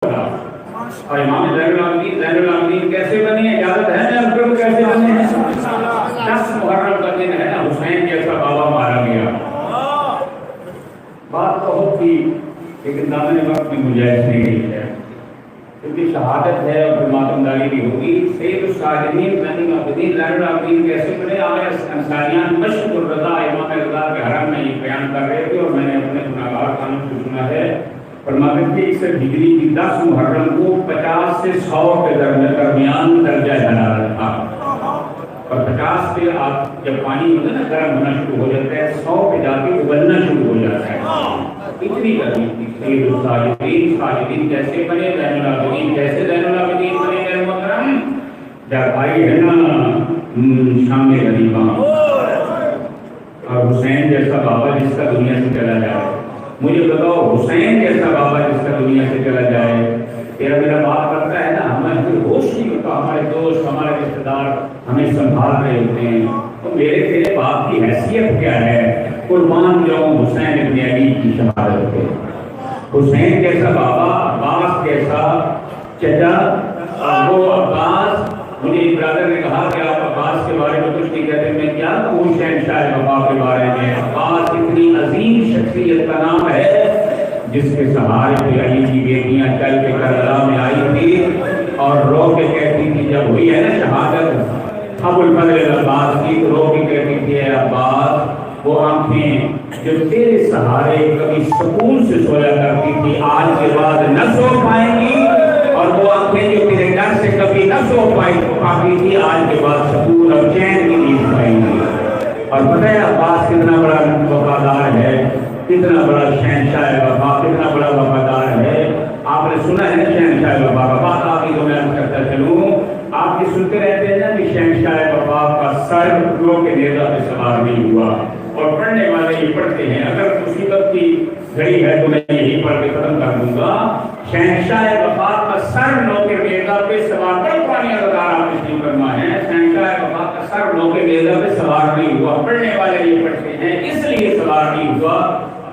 اور امام زین العابدین کیسے بنے؟ اجازت ہے میں آپ کو کیسے بنے ہیں؟ 10 محرم کا دن ہے نا، حسین جیسا بابا مارا گیا. بات بہت تھی لیکن دامن وقت میں گنجائش نہیں گئی ہے کیونکہ شہادت ہے اور ماتمداری بھی ہوگی. سید الساجدین زین العابدین کیسے بنے؟ آغا انصاریان مشرق الرضا امام رضا کے حرم میں یہ بیان کر رہے تھے اور میں نے اپنے گناہگار کانوں سے سنا ہے. فرماتے تھے اس ہجری کی 10 محرم کو 50 سے 100 کے درمیان درجہ حرارت تھا اور 50 پہ آپ جب پانی ہوتا ہے نا گرم ہونا شروع ہو جاتا ہے، 100 پہ جا کے ابلنا شروع ہو جاتا ہے. اتنی گرمی تھی. سید الساجدین کیسے بنے؟ زین العابدین کیسے زین العابدین بنے؟ میرے محترم جب آئی ہے نا شام غریباں اور حسین جیسا بابا جس کا دنیا سے چلا جائے، مجھے بتاؤ حسین جیسا بابا جس کا دنیا سے چلا جائے، تیرا میرا بات کرتا ہے نا، ہمیں کوئی ہوش نہیں ہوتا. ہمارے دوست ہمارے رشتے دار ہمیں سنبھال رہے ہوتے ہیں تو میرے تیرے باپ کی حیثیت کیا ہے؟ قربان جاؤں حسین ابن علی کی شہادت پہ. حسین جیسا بابا، عباس جیسا چچا، وہ عباس. مجھے ایک برادر نے کہا کہ آپ عباس کے بارے میں کچھ نہیں کہتے. میں کیا کہوں شہنشاہ وفا کے بارے میں؟ عباس اتنی عظیم شخصیت کا نام ہے جس کے سہارے پہ علی کی بیٹیاں چل کے کربلا میں آئی تھی اور رو کے کہتی تھی، جب ہوئی ہے نا شہادت ابو الفضل عباس کی، تو رو کے کہتی تھی اے عباس وہ آنکھیں جو تیرے سہارے کبھی سکون سے سویا کرتی تھی آج کے بعد نہ سو پائیں گی، اور وہ آنکھیں جو تیرے ڈر سے کبھی نہ سو پاتی تھی آج کے بعد سکون اور چین کی نیند پائیں گی. اور پتہ ہے عباس کتنا بڑا وفادار ہے، کتنا بڑا شہنشاہ وفا، کتنا بڑا وفادار ہے. آپ نے سنا ہے نا شہنشاہ وفا کا بات، آپ ہی کو میں کرتا چلوں. آپ کی سنتے رہتے ہیں نا کہ شہنشاہ وفا کا سر لوگوں کے نیزہ پہ سوار نہیں ہوا. اور پڑھنے والے یہ پڑھتے ہیں، اگر مصیبت کی گھڑی ہے تو میں یہی پڑھ کے ختم کر دوں گا. شہنشاہ وفا کا سر لوگوں کے نیزہ پہ سوار، بڑی پرانی اداکار آپ نے سن کرنا ہے. شہنشاہ وفا کا سر لوگوں کے نیزہ پہ سوار نہیں ہوا. پڑھنے والے یہ پڑھتے ہیں اس لیے سوار نہیں ہوا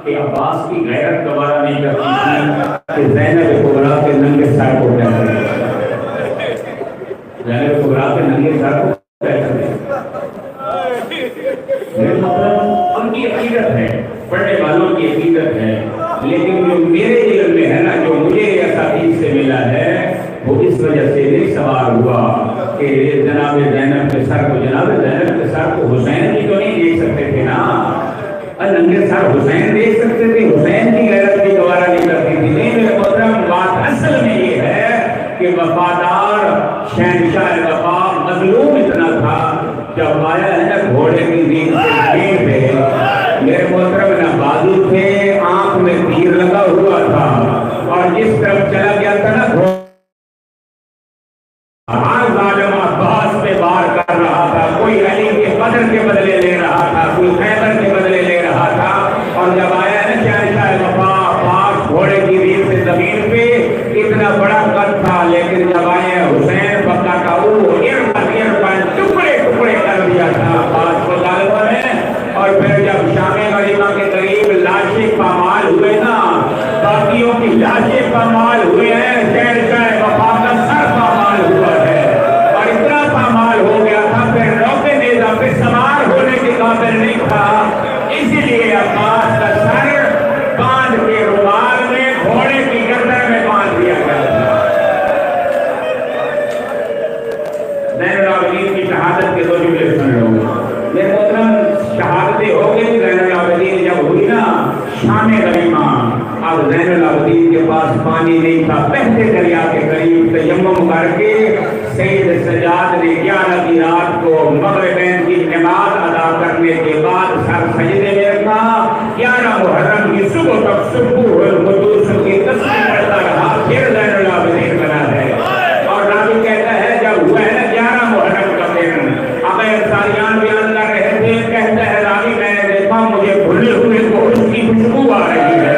کہ عباس کی غیرت دوبارہ نہیں کرتی تھی کہ زینب کبریٰ کے ننگے سر کو کہہ دے، زینب کبریٰ کے ننگے سر کو کہہ دے. ان کی عقیدت ہے، پڑھنے والوں کی عقیدت ہے، لیکن جو میرے علم میں ہے نا، جو مجھے اساتذہ سے ملا ہے، وہ اس وجہ سے نہیں سوار ہوا کہ جناب زینب کے سر کو، جناب زینب کے سر کو حسین کی تو نہیں دیکھ سکتے تھے نا، ننگے سر حسین دیکھ سکتے تھے، حسین کی غیرت بھی گوارا نہیں کرتی تھی. نہیں میرے محترم، بات اصل میں یہ ہے کہ وفادار شہنشاہ وفا مظلوم اتنا تھا، جب آیا ہے نا گھوڑے کی نیند سے بھیڑ پہ، میرے محترم نہ بازو تھے، آنکھ میں تیر لگا ہوا تھا، اور جس طرف چلا گیا تھا نا گھوڑا ہر ظالم عباس پہ وار کر رہا تھا. کوئی علی کے بدر کے بدلے لے رہا تھا، کوئی خیبر کے بدلے لے رہا تھا. اور جب آیا نا شہنشاہ وفا عباس گھوڑے کی ریڑھ سے زمین پہ، اتنا بڑا قد تھا، لیکن جب آئے حسین پکا کا ٹکڑے ٹکڑے کر دیا تھا عباس کو غالباً ہے. اور پھر جب شام غریبہ کے قریب لاشیں پامال ہوئے نا، باقیوں کی لاشیں پامال ہوئے ہیں، شہنشاہ وفا کا سر پامال ہوا ہے. اور اتنا پامال ہو گیا تھا پھر روکے نیزہ پہ سوار ہونے کے قابل نہیں تھا، اسی لیے عباس کا سر باندھ کے رومال میں گھوڑے کی گردن میں باندھ دیا گیا تھا. زین العابدین کی شہادت کے 2 جملے سن رہا ہوں. میرے محترم شہادتیں ہو گئی. زین العابدین جب ہوئی نا شام غریبہ، اب زین العابدین کے پاس پانی نہیں تھا. بہتے دریا کے قریب تیمم کر کے سید سجاد نے 11 کی رات کو مغربین کی نماز ادا کرنے کے بعد سر سجدے میں رکھا. 11 محرم کی صبح تک سبوح القدوس کی تسبیح پڑھتا رہا. پھر زین العابدین بنا ہے. اور راوی کہتا ہے جب ہوا ہے نا 11 محرم کا دن، اب انصاریان بیان کر رہے تھے، کہتا ہے راوی میں نے دیکھا مجھے بھولے ہوئے گوشت کی خوشبو آ رہی ہے.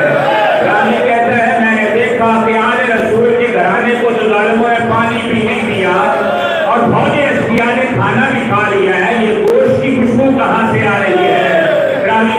راوی کہتا ہے میں نے دیکھا کہ آل رسول کے گھرانے کو جو ظالموں نے پانی بھی نہیں دیا اور فوج اشکیا نے کھانا بھی کھا لیا ہے، یہ گوشت کی خوشبو کہاں سے آ رہی ہے؟ راوی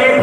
1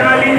40